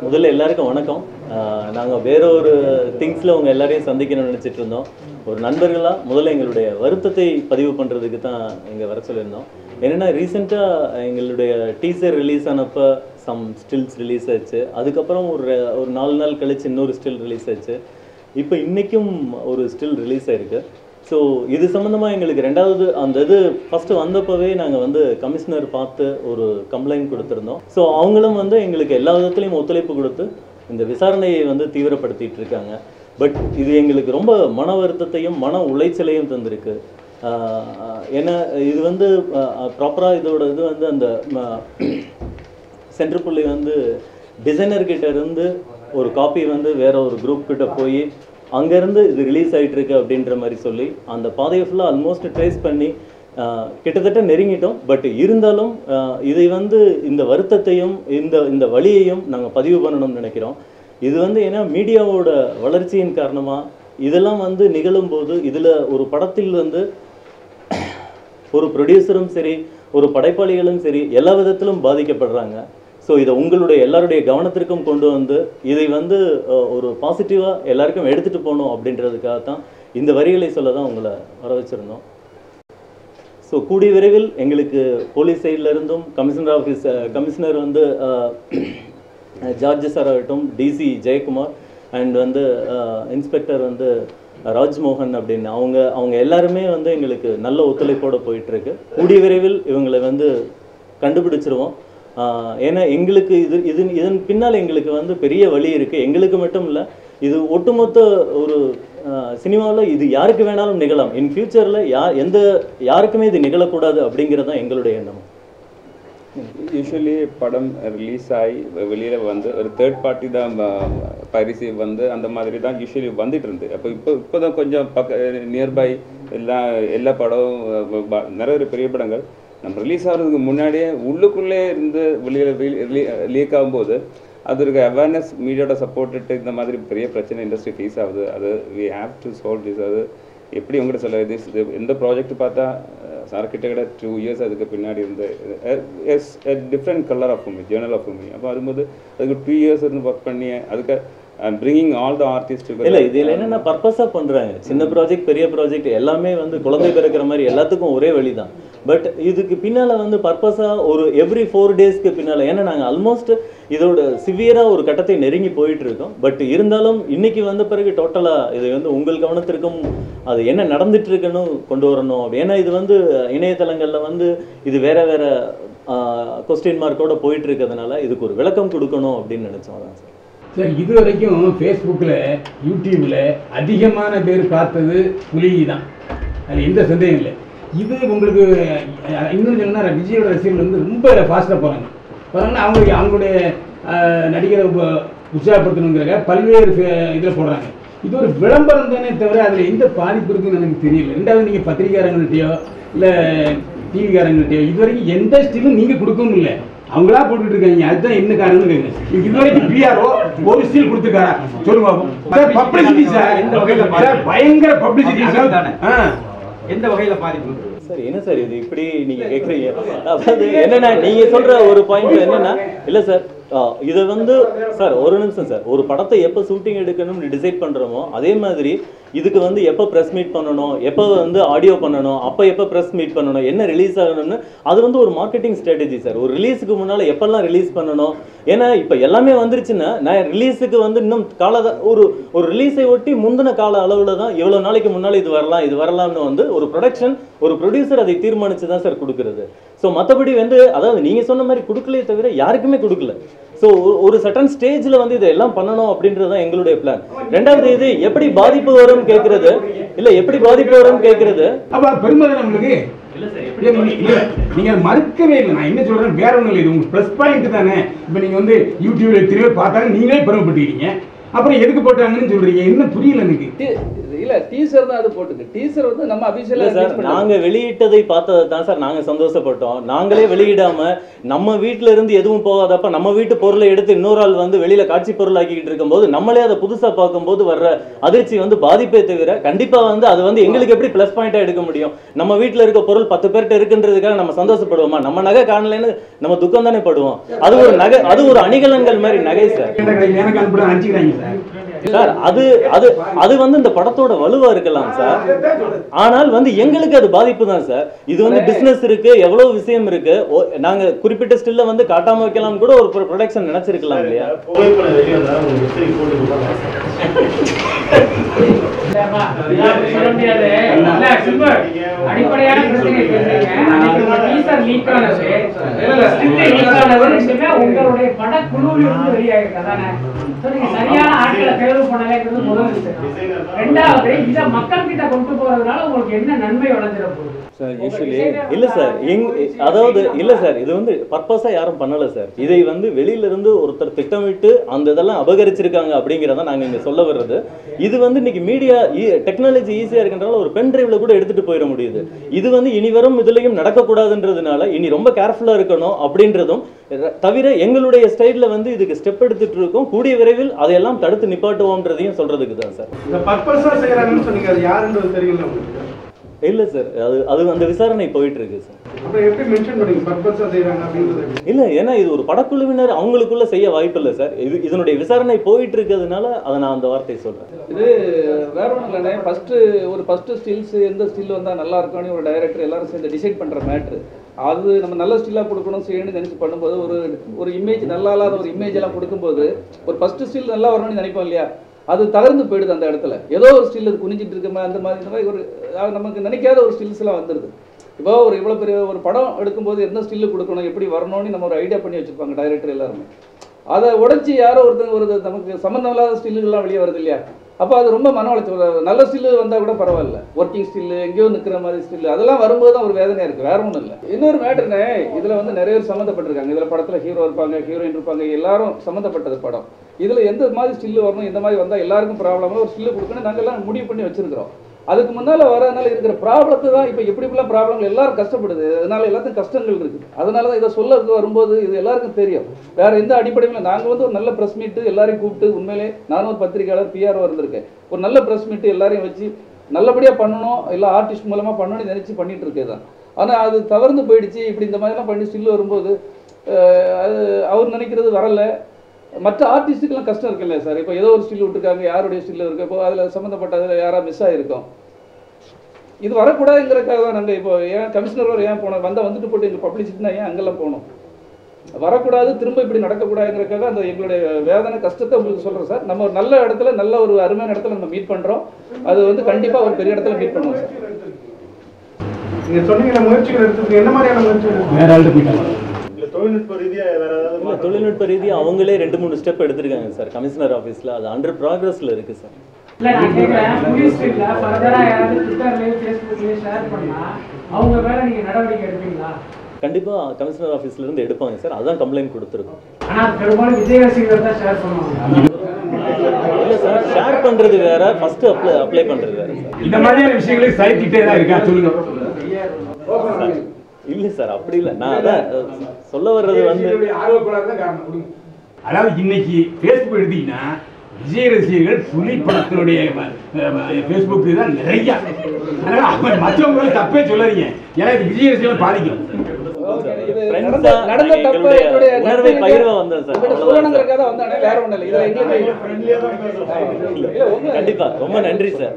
முதல்ல எல்லாருக்கும் வணக்கம். நாங்கள் வேற ஒரு திங்ஸில் உங்கள் எல்லாரையும் சந்திக்கணும்னு நினச்சிட்டு இருந்தோம். ஒரு நண்பர்களாக முதல்ல எங்களுடைய வருத்தத்தை பதிவு பண்ணுறதுக்கு தான் இங்கே வர சொல்லியிருந்தோம். என்னென்னா ரீசெண்டாக எங்களுடைய டீசர் ரிலீஸ் ஆனப்போ சம் ஸ்டில்ஸ் ரிலீஸ் ஆச்சு. அதுக்கப்புறம் ஒரு 4 நாள் கழிச்சு இன்னொரு ஸ்டில் ரிலீஸ் ஆச்சு. இப்போ இன்றைக்கும் ஒரு ஸ்டில் ரிலீஸ் ஆயிருக்கு. ஸோ இது சம்மந்தமாக எங்களுக்கு ரெண்டாவது அந்த இது ஃபஸ்ட்டு வந்தப்போவே நாங்கள் கமிஷனர் பார்த்து ஒரு கம்ப்ளைண்ட் கொடுத்துருந்தோம். ஸோ அவங்களும் எங்களுக்கு எல்லா விதத்துலையும் ஒத்துழைப்பு கொடுத்து இந்த விசாரணையை தீவிரப்படுத்திட்டு இருக்காங்க. பட் இது எங்களுக்கு ரொம்ப மன வருத்தத்தையும் மன உளைச்சலையும் தந்திருக்கு. ஏன்னா இது ப்ராப்பராக இதோட இது அந்த சென்ட்ரு புள்ளி டிசைனர்கிட்ட இருந்து ஒரு காப்பி வேற ஒரு குரூப் கிட்ட போய் அங்கேருந்து இது ரிலீஸ் ஆகிட்டு இருக்கு அப்படின்ற மாதிரி சொல்லி அந்த பாதையை ஃபுல்லாக ஆல்மோஸ்ட் ட்ரேஸ் பண்ணி கிட்டத்தட்ட நெருங்கிட்டோம். பட் இருந்தாலும் இதை இந்த வருத்தத்தையும் இந்த வழியையும் நாங்கள் பதிவு பண்ணணும்னு நினைக்கிறோம். இது ஏன்னா மீடியாவோட வளர்ச்சியின் காரணமாக இதெல்லாம் நிகழும்போது இதில் ஒரு படத்தில் ஒரு ப்ரொடியூசரும் சரி ஒரு படைப்பாளிகளும் சரி எல்லா விதத்திலும் பாதிக்கப்படுறாங்க. ஸோ இதை உங்களுடைய எல்லாருடைய கவனத்திற்கும் கொண்டு இதை ஒரு பாசிட்டிவாக எல்லாருக்கும் எடுத்துகிட்டு போகணும் அப்படின்றதுக்காக தான் இந்த வரிகளை சொல்ல தான் உங்களை வர வச்சுருந்தோம். ஸோ கூடிய விரைவில் எங்களுக்கு போலீஸ் சைட்லேருந்தும் கமிஷனர் ஜார்ஜ் சார் ஆகட்டும், DC Jayakumar and inspector Rajmohan அப்படின்னு அவங்க எல்லாருமே எங்களுக்கு நல்ல ஒத்துழைப்போடு போயிட்டுருக்கு. கூடிய விரைவில் இவங்களை கண்டுபிடிச்சிருவோம். ஏன்னா எங்களுக்கு இதன் பின்னால் எங்களுக்கு பெரிய வழி இருக்குது. எங்களுக்கு மட்டும் இல்லை, இது ஒட்டுமொத்த ஒரு சினிமாவில் இது யாருக்கு வேணாலும் நிகழலாம். இன் ஃபியூச்சரில் யாருக்குமே இது நிகழக்கூடாது அப்படிங்கிறது தான் எங்களுடைய எண்ணம். யூஸ்வலி படம் ரிலீஸ் ஆகி வெளியில் ஒரு தேர்ட் பார்ட்டி தான் பரிசு அந்த மாதிரி தான் யூஸ்வலி வந்துட்டு இருந்து. அப்போ இப்போ தான் கொஞ்சம் நியர்பை எல்லா படம் நிறைய பெரிய படங்கள் நம்ம ரிலீஸ் ஆகிறதுக்கு முன்னாடியே உள்ளுக்குள்ளே இருந்து வெளியில் லீக் ஆகும்போது அது இருக்க அவேர்னஸ் மீடியாவோட சப்போர்ட்டு இந்த மாதிரி பெரிய பிரச்சனை இண்டஸ்ட்ரி ஃபேஸ் ஆகுது. அது we have to solve this. அது எப்படி உங்கள்கிட்ட சொல்ல இது எந்த ப்ராஜெக்ட் பார்த்தா சார் கிட்ட 2 இயர்ஸ் அதுக்கு பின்னாடி இருந்து as different colour of movie journal of movie. அப்போ வரும்போது அதுக்கு 2 இயர்ஸ் இருந்து ஒர்க் பண்ணி அதுக்கு bringing all the artists together. இல்லை இதில் என்னென்ன பர்பஸாக பண்ணுறாங்க, சின்ன ப்ராஜெக்ட் பெரிய ப்ராஜெக்ட் எல்லாமே குழந்தை பிறக்கிற மாதிரி எல்லாத்துக்கும் ஒரே வழி தான். பட் இதுக்கு பின்னால் பர்பஸாக ஒரு எவ்ரி 4 டேஸ்க்கு பின்னால், ஏன்னா நாங்கள் ஆல்மோஸ்ட் இதோட சிவியராக ஒரு கட்டத்தை நெருங்கி போயிட்டு இருக்கோம். பட் இருந்தாலும் இன்னைக்கு பிறகு டோட்டலாக இது உங்கள் கவனத்திற்கும் அது என்ன நடந்துட்டு இருக்குன்னு கொண்டு வரணும். அப்படி ஏன்னா இது இணையதளங்களில் இது வேற வேற கொஸ்டின் மார்க்கோட போயிட்டு இருக்கிறதுனால இதுக்கு ஒரு விளக்கம் கொடுக்கணும் அப்படின்னு நினச்சோம். அதான் சார். சார், இது வரைக்கும் ஃபேஸ்புக்கில் யூடியூப்பில் அதிகமான பேர் பார்த்தது புலி தான், அதில் எந்த சந்தேகம் இல்லை. இது உங்களுக்கு இன்னும் சொன்னால் விஜயோட ரசிகர்கள் ரொம்ப ஃபாஸ்ட்டாக போகிறாங்கன்னா அவங்களுடைய நடிகரை உற்சாகப்படுத்தணுங்கிறத பல்வேறு இதில் போடுறாங்க. இது ஒரு விளம்பரம் தானே தவிர அதில் எந்த பாதிப்பு இருக்குன்னு எனக்கு தெரியல. ரெண்டாவது நீங்கள் பத்திரிகையாளர்கள்ட்டையோ இல்லை டிவிக்காரங்கள்ட்டையோ இது வரைக்கும் எந்த ஸ்டிலும் நீங்கள் கொடுக்கவும் இல்லை, அவங்களா போட்டுட்டு இருக்காங்க. அதுதான் என்ன காரணம்னு கேட்குறேன். இது வரைக்கும் பிஆர்ஓ ஒரு ஸ்டில் கொடுத்துருக்காரா சொல்லுங்க. பப்ளிசிட்டி சார், எந்த வகையில் பயங்கர பப்ளிசிட்டி எந்த வகையில் பாதிப்பு சார்? என்ன சார் இது இப்படி நீங்கள் கேட்குறீங்க? அதாவது என்னென்னா நீங்கள் சொல்கிற ஒரு பாயிண்ட் என்னென்னா, இல்லை சார் இதை சார் ஒரு நிமிஷம் சார், ஒரு படத்தை எப்போ ஷூட்டிங் எடுக்கணும்னு டிசைட் பண்ணுறோமோ அதே மாதிரி இதுக்கு எப்போ ப்ரெஸ் மீட் பண்ணணும், எப்போ ஆடியோ பண்ணணும், அப்போ எப்போ ப்ரெஸ் மீட் பண்ணணும், என்ன ரிலீஸ் ஆகணும்னு அது ஒரு மார்க்கெட்டிங் ஸ்ட்ராட்டஜி சார். ஒரு ரிலீஸுக்கு முன்னால் எப்போல்லாம் ரிலீஸ் பண்ணணும், ஏன்னா இப்போ எல்லாமே வந்துருச்சுன்னா நான் ரிலீஸுக்கு இன்னும் ஒரு ரிலீஸை ஒட்டி முந்தின கால அளவில் தான் இவ்வளோ நாளைக்கு முன்னால் இது வரலாம்னு ஒரு ப்ரொடக்ஷன் ஒரு ப்ரொடியூசர் அதை தீர்மானித்து தான் சார் கொடுக்குறது. ஸோ மற்றபடி அதாவது நீங்கள் சொன்ன மாதிரி கொடுக்கலையே தவிர யாருக்குமே கொடுக்கல. ஸோ ஒரு சட்டன் ஸ்டேஜில் இதெல்லாம் பண்ணணும் அப்படின்றது தான் எங்களுடைய பிளான். ரெண்டாவது இது எப்படி பாதிப்பு வரும் கேட்கறது இல்லை, எப்படி பாதிப்பு வரும் கேட்கறது அப்போ பெருமை நம்மளுக்கு நீங்க மறுக்கவே இல்லை. நான் என்ன சொல்றேன் வேற ஒன்றும் இல்லை, இது உங்களுக்கு ப்ளஸ் பாயிண்ட் தானே. இப்போ நீங்க யூடியூப்ல திரும்ப பார்த்தாங்க நீங்களே பெருமைப்பட்டுக்கிறீங்க, அப்புறம் எதுக்கு போட்டாங்கன்னு சொல்றீங்க, என்ன புரியல எனக்கு. இல்ல டீசர் தான் அது போட்டுக்கு. டீசர் வந்து நம்ம அபிஷியலா சார் நாங்க வெளியிட்டதை பார்த்ததை தான் சார் நாங்க சந்தோஷப்பட்டோம். நாங்களே வெளியிடாம நம்ம வீட்டுல இருந்து எதுவும் போகாதப்ப நம்ம வீட்டு பொருளை எடுத்து இன்னொரு ஆள் வந்து வெளியில காட்சி பொருள் ஆக்கிட்டு இருக்கும்போது நம்மளே அதை புதுசா பார்க்கும்போது வர்ற அதிர்ச்சி வந்து பாதிப்பே தவிர கண்டிப்பா வந்து அது வந்து எங்களுக்கு எப்படி பிளஸ் பாயிண்டா எடுக்க முடியும்? நம்ம வீட்டுல இருக்க பொருள் 10 பேர்கிட்ட இருக்குன்றதுக்காக நம்ம சந்தோஷப்படுவோமா? நம்ம நகை காணலைன்னு நம்ம துக்கம் தானே படுவோம். அது ஒரு நகை, அது ஒரு அணிகலன்கள் மாதிரி நகை சார். சார் அது அது அது வந்து இந்த படத்தோட வலுவா இருக்கலாம் சார். ஆனால் வந்து எங்களுக்கு அது பாதிப்பு தான் சார். இது வந்து பிசினஸ் இருக்கு, எவ்வளவு விஷயம் இருக்கு. நாங்க குறிப்பிட்ட ஸ்டில்ல வந்து காட்டாம வைக்கலாம் கூட ஒரு ப்ரொடக்ஷன் நினைச்சிருக்கலாம் இல்லையா? அடிப்படையான உங்களுடைய படக்குழுவிலிருந்து வெளியாகிருக்காதானே? சரியான ஆட்களை தேர்வு பண்ணலைங்கிறது முதல் விஷயம். ரெண்டாவது, இதை மக்கள் கிட்ட கொண்டு போறதுனால உங்களுக்கு என்ன நன்மை வளர்ந்துட போகுது? இல்ல சார், அதாவது இல்ல சார், இது வந்து பர்பஸா யாரும் பண்ணல சார். இதை வந்து வெளியில இருந்து ஒருத்தர் திட்டமிட்டு அந்த இதெல்லாம் அபகரிச்சிருக்காங்க அப்படிங்கிறத நாங்க இங்க சொல்ல வர்றது. இது வந்து இன்னைக்கு மீடியா டெக்னாலஜி ஈஸியா இருக்கின்றனால ஒரு பென் டிரைவ்ல கூட எடுத்துட்டு போயிட முடியுது. இது வந்து இனி வரும் இதுலயும் நடக்கக்கூடாதுன்றதுனால இனி ரொம்ப கேர்ஃபுல்லா இருக்கணும் அப்படின்றதும் தவிர எங்களுடைய ஸ்டைல்ல வந்து இதுக்கு ஸ்டெப் எடுத்துட்டு இருக்கோம். கூடிய விரைவில் அதையெல்லாம் தடுத்து நிப்பாட்டுவோம்ன்றதையும் சொல்றதுக்கு தான் சார். இல்ல சார், அது அந்த விசாரணை போயிட்டு இருக்கு சார். இல்ல, ஏன்னா இது ஒரு படக்குழுவினர் அவங்களுக்குள்ள செய்ய வாய்ப்பு இல்லை சார். இதனுடைய விசாரணை போயிட்டு இருக்கிறதுனால அதை நான் அந்த வார்த்தையை சொல்றேன். இது வேற ஒன்றும் இல்லைண்ணே. ஃபர்ஸ்ட் ஸ்டில்ஸ் எந்த ஸ்டில் வந்தா நல்லா இருக்கும்னு ஒரு டைரக்டர் எல்லாரும் சேர்ந்து டிசைட் பண்ற மேட்ரு. அது நம்ம நல்ல ஸ்டில்லாக கொடுக்கணும் செய்யணும்னு நினைச்சு பண்ணும்போது ஒரு இமேஜ் நல்லா இல்லாத ஒரு இமேஜ் எல்லாம் கொடுக்கும்போது ஒரு ஃபர்ஸ்ட் ஸ்டில் நல்லா வரணும்னு நினைப்போம் இல்லையா? அது தகர்ந்து போயிடுது அந்த இடத்துல. ஏதோ ஒரு ஸ்டில் அது குனிஞ்சிட்டு இருக்க அந்த மாதிரி ஒரு நமக்கு நினைக்காத ஒரு ஸ்டில்ஸ் எல்லாம் வந்துடுது. இப்போ இவ்வளோ பெரிய ஒரு படம் எடுக்கும்போது எந்த ஸ்டில்லு கொடுக்கணும், எப்படி வரணும்னு நம்ம ஒரு ஐடியா பண்ணி வச்சிருப்பாங்க டைரக்டர் எல்லாருமே. அதை உடச்சி யாரோ ஒருத்தங்க நமக்கு சம்மந்தம் இல்லாத ஸ்டில்லுகள்லாம் வெளியே வருது இல்லையா? அப்போ அது ரொம்ப மன உளைச்சல். நல்ல ஸ்டில்லு வந்தால் கூட பரவாயில்ல, ஒர்க்கிங் ஸ்டில்லு, எங்கேயோ நிற்கிற மாதிரி ஸ்டில்லு, அதெல்லாம் வரும்போது தான் ஒரு வேதனையாக இருக்குது, வேற ஒன்றும் இல்லை. இன்னொரு மேட்டர்னே, இதில் வந்து நிறைய பேர் சம்மந்தப்பட்டிருக்காங்க. இதில் படத்தில் ஹீரோ இருப்பாங்க, ஹீரோயின் இருப்பாங்க, எல்லாரும் சம்மந்தப்பட்டது படம். இதில் எந்த மாதிரி ஸ்டில்லு வரணும், இந்த மாதிரி வந்தால் எல்லாருக்கும் ப்ராப்ளமாக ஒரு ஸ்டில்லு கொடுக்கணும் நாங்கள் எல்லாம் முடிவு பண்ணி வச்சுருக்கிறோம். அதுக்கு முன்னால் வரதுனால இருக்கிற ப்ராப்ளத்தை தான் இப்போ எப்படிலாம் ப்ராப்ளங்கள் எல்லாரும் கஷ்டப்படுது, அதனால எல்லாத்துக்கும் கஷ்டங்கள் இருக்குது. அதனால தான் இதை சொல்ல வரும்போது இது எல்லாருக்கும் தெரியும். வேறு எந்த அடிப்படையில் நாங்கள் வந்து ஒரு நல்ல ப்ரெஸ் மீட்டு எல்லாரையும் கூப்பிட்டு, உண்மையிலே நானும் ஒரு பத்திரிகையாளர் பிஆர்ஓ இருந்திருக்கேன், ஒரு நல்ல ப்ரெஸ் மீட்டு எல்லாரையும் வச்சு நல்லபடியாக பண்ணணும், எல்லா ஆர்டிஸ்ட் மூலமாக பண்ணணும்னு நினச்சி பண்ணிட்டு இருக்கே தான். ஆனால் அது தவறுந்து போயிடுச்சு. இப்படி இந்த மாதிரிலாம் பண்ணி ஸ்டில் வரும்போது அது அவர் நினைக்கிறது வரலை. மற்ற ஆர்டிஸ்ட்டுக்கெல்லாம் கஷ்டம் இருக்குல்ல சார். இப்போ ஏதோ ஒரு ஸ்டில் விட்டுருக்காங்க, யாருடைய ஸ்டில் இருக்கு, இப்போ அதில் சம்மந்தப்பட்டதில் யாராவது மிஸ் ஆகிருக்கோம். இது வரக்கூடாதுங்கிறதுக்காக தான் நாங்கள் இப்போ ஏன் கமிஷனர் ஏன் போனோம், வந்துட்டு போட்டு எங்கள் பப்ளிசிட்டினா ஏன் அங்கெல்லாம் போனோம், வரக்கூடாது, திரும்ப இப்படி நடக்கக்கூடாதுங்கிறதுக்காக அந்த எங்களுடைய வேதனை கஷ்டத்தை உங்களுக்கு சொல்கிறேன் சார். நம்ம ஒரு நல்ல இடத்துல, நல்ல ஒரு அருமையான இடத்துல நம்ம மீட் பண்ணுறோம். அது வந்து கண்டிப்பாக ஒரு பெரிய இடத்துல மீட் பண்ணுவோம் சார். நீங்கள் சொன்னீங்க முயற்சிகள் எடுத்துருக்கு, என்ன மாதிரியான முயற்சிகள்? தொழில்நுட்ப ரீதியா அவங்களே 2-3 ஸ்டெப் எடுத்திருக்காங்க சார் கமிஷனர் ஆபீஸ்ல. அது அண்டர் ப்ராக்ரஸ்ல இருக்கு சார். இல்ல நான் கேக்குறேன், புலிஸ் இல்ல ஃபர்தரா யாராவது ட்விட்டர்லயே ஃபேஸ்புக்லயே ஷேர் பண்ணா அவங்க மேல நீங்க நடவடிக்கை எடுப்பீங்களா? கண்டிப்பா கமிஷனர் ஆபீஸ்ல இருந்து எடுப்பாங்க சார். அதான் கம்ப்ளைண்ட் கொடுத்துருக்கோம். ஆனா பெரும்பாலும் விஜய் ரசிகர்கள் தான் ஷேர் பண்ணுவாங்க. இல்ல சார், ஷேர் பண்றது வேற, ஃபர்ஸ்ட் அப்ளை பண்றது வேற சார். இந்த மாதிரியான விஷயங்களை சைத்திட்டே தான் இருக்கா சொல்லுங்க. இல்ல சார், அப்படி இல்ல. நான் அதான் சொல்ல வர்றது வந்து அதாவது இன்னைக்கு ஃபேஸ்புக் எடுத்தீங்கன்னா விஜய் ரசிகர்கள் புலி படத்தினுடைய ஃபேஸ்புக் தான் நிறைய. அதனால மற்றவங்க தப்பே சொல்லாதீங்க, ஏன்னா இது விஜய் ரசிகர்கள் பாதிக்கும். நடந்த தப்பு உணர்வை பகிர்வ வந்தேன் சார். வேற ஒன்றும் இல்லை. கண்டிப்பா ரொம்ப நன்றி சார்.